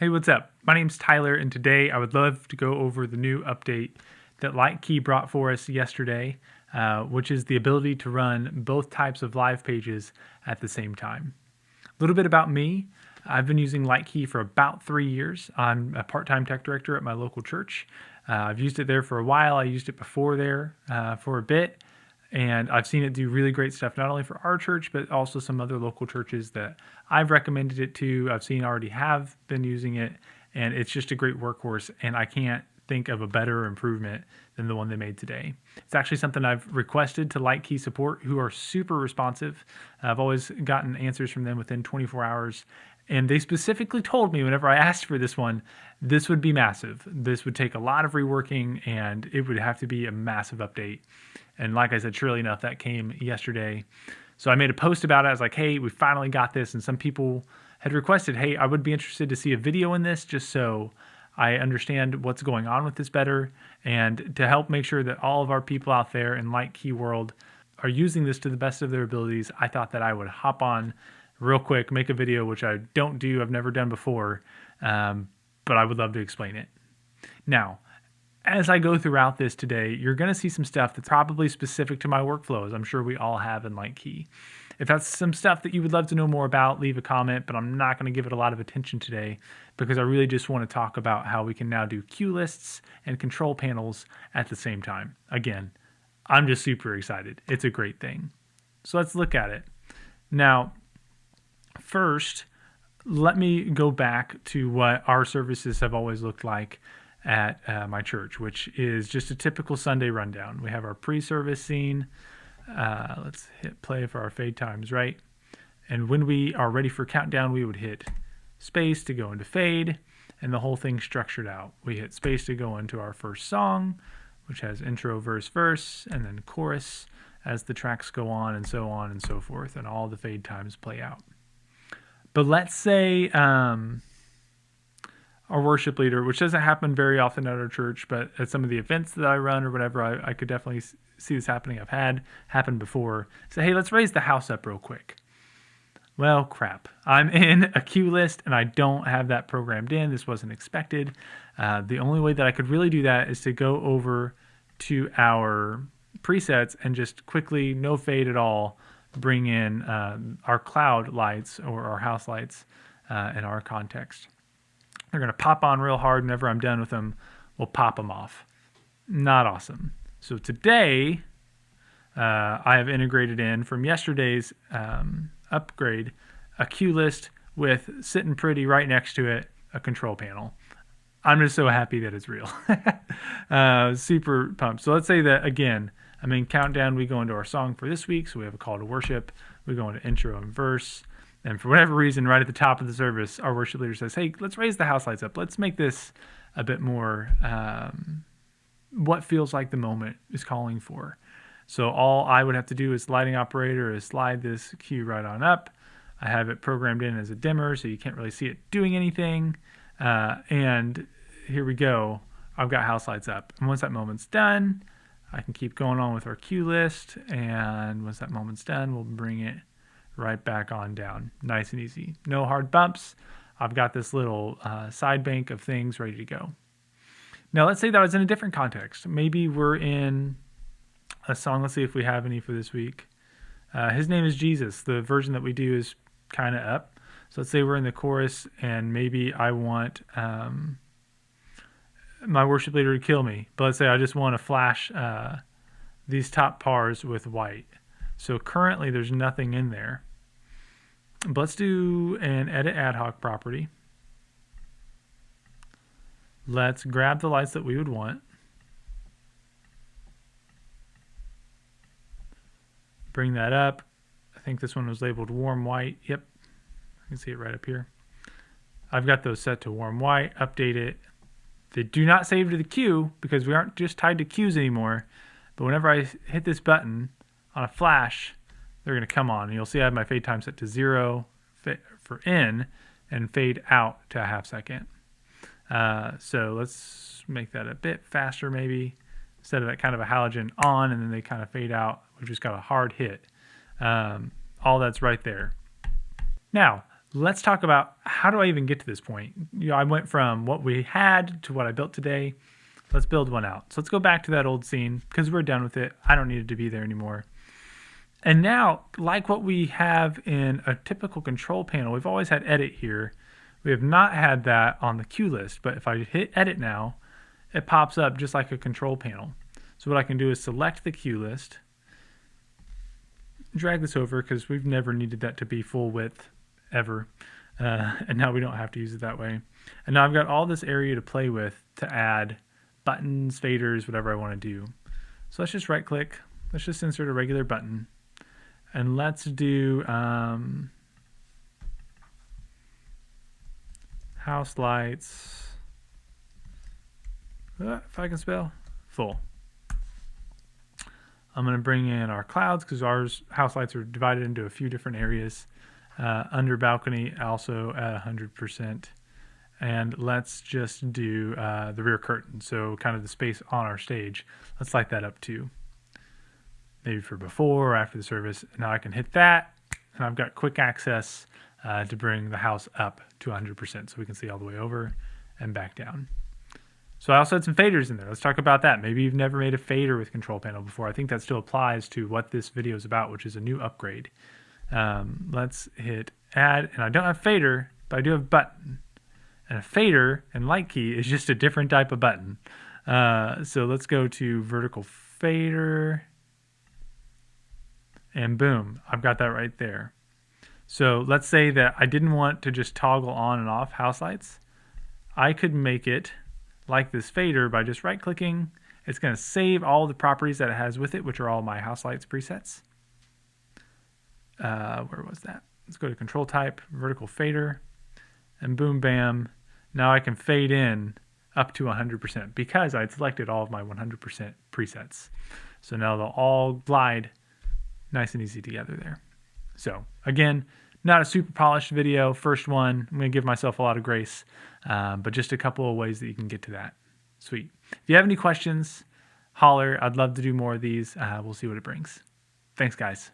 Hey, what's up? My name's Tyler, and today I would love to go over the new update that LightKey brought for us yesterday, which is the ability to run both types of live pages at the same time. A little bit about me. I've been using LightKey for about 3 years. I'm a part-time tech director at my local church. I've used it there for a while. I used it before there for a bit. And I've seen it do really great stuff, not only for our church, but also some other local churches that I've recommended it to. I've seen already have been using it, and it's just a great workhorse. And I can't think of a better improvement than the one they made today. It's actually something I've requested to LightKey support, who are super responsive. I've always gotten answers from them within 24 hours. And they specifically told me whenever I asked for this one, this would be massive. This would take a lot of reworking, and it would have to be a massive update. And like I said, surely enough, that came yesterday. So I made a post about it. I was like, hey, we finally got this. And some people had requested, hey, I would be interested to see a video in this just so I understand what's going on with this better, and to help make sure that all of our people out there in LightKey world are using this to the best of their abilities. I thought that I would hop on real quick, make a video, which I don't do, I've never done before, but I would love to explain it. Now, as I go throughout this today, you're going to see some stuff that's probably specific to my workflows. I'm sure we all have in LightKey. If that's some stuff that you would love to know more about, leave a comment, but I'm not going to give it a lot of attention today because I really just want to talk about how we can now do cue lists and control panels at the same time. Again, I'm just super excited. It's a great thing. So let's look at it. Now, first, let me go back to what our services have always looked like at my church, which is just a typical Sunday rundown. We have our pre-service scene. Let's hit play for our fade times, right? And when we are ready for countdown, we would hit space to go into fade, and the whole thing's structured out. We hit space to go into our first song, which has intro, verse, verse, and then chorus as the tracks go on and so forth, and all the fade times play out. But let's say our worship leader, which doesn't happen very often at our church, but at some of the events that I run or whatever, I could definitely see this happening. I've had happen before. Say, hey, let's raise the house up real quick. Well, crap. I'm in a cue list and I don't have that programmed in. This wasn't expected. The only way that I could really do that is to go over to our presets and just quickly, no fade at all, bring in our cloud lights or our house lights in our context. They're going to pop on real hard. Whenever I'm done with them, we'll pop them off. Not awesome. So today, I have integrated in from yesterday's upgrade a cue list with sitting pretty right next to it, a control panel. I'm just so happy that it's real. Super pumped. So let's say that, again, I'm in countdown. We go into our song for this week. So we have a call to worship. We go into intro and verse. And for whatever reason, right at the top of the service, our worship leader says, hey, let's raise the house lights up. Let's make this a bit more what feels like the moment is calling for. So all I would have to do as lighting operator is slide this cue right on up. I have it programmed in as a dimmer, so you can't really see it doing anything. And here we go. I've got house lights up. And once that moment's done, I can keep going on with our cue list. And once that moment's done, we'll bring it right back on down. Nice and easy. No hard bumps. I've got this little side bank of things ready to go. Now, let's say that I was in a different context. Maybe we're in a song. Let's see if we have any for this week. His Name is Jesus. The version that we do is kind of up. So let's say we're in the chorus and maybe I want my worship leader to kill me. But let's say I just want to flash these top pars with white. So currently there's nothing in there. But let's do an edit ad hoc property. Let's grab the lights that we would want. Bring that up. I think this one was labeled warm white. Yep. I can see it right up here. I've got those set to warm white. Update it. They do not save to the queue because we aren't just tied to queues anymore. But whenever I hit this button on a flash, they're going to come on. And you'll see I have my fade time set to 0 for in and fade out to a half second. So let's make that a bit faster maybe. Instead of that kind of a halogen on and then they kind of fade out, we've just got a hard hit. All that's right there. Now, let's talk about how do I even get to this point? I went from what we had to what I built today. Let's build one out. So let's go back to that old scene because we're done with it. I don't need it to be there anymore. And now, like what we have in a typical control panel, we've always had edit here. We have not had that on the queue list, but if I hit edit now, it pops up just like a control panel. So what I can do is select the queue list, drag this over because we've never needed that to be full width ever. And now we don't have to use it that way. And now I've got all this area to play with to add buttons, faders, whatever I want to do. So let's just right click. Let's just insert a regular button. And let's do house lights. If I can spell, full. I'm going to bring in our clouds because our house lights are divided into a few different areas. Under balcony, also at 100%. And let's just do the rear curtain, so kind of the space on our stage. Let's light that up too. Maybe for before or after the service. Now I can hit that, and I've got quick access to bring the house up to 100% so we can see all the way over and back down. So I also had some faders in there. Let's talk about that. Maybe you've never made a fader with control panel before. I think that still applies to what this video is about, which is a new upgrade. Let's hit add, and I don't have fader, but I do have button. And a fader and LightKey is just a different type of button. So let's go to vertical fader. And boom, I've got that right there. So let's say that I didn't want to just toggle on and off house lights. I could make it like this fader by just right clicking. It's going to save all the properties that it has with it, which are all my house lights presets. Where was that? Let's go to control type, vertical fader, and boom, bam. Now I can fade in up to 100% because I had selected all of my 100% presets. So now they'll all glide nice and easy together there. So again, not a super polished video, first one. I'm going to give myself a lot of grace, but just a couple of ways that you can get to that. Sweet. If you have any questions, holler. I'd love to do more of these. We'll see what it brings. Thanks, guys.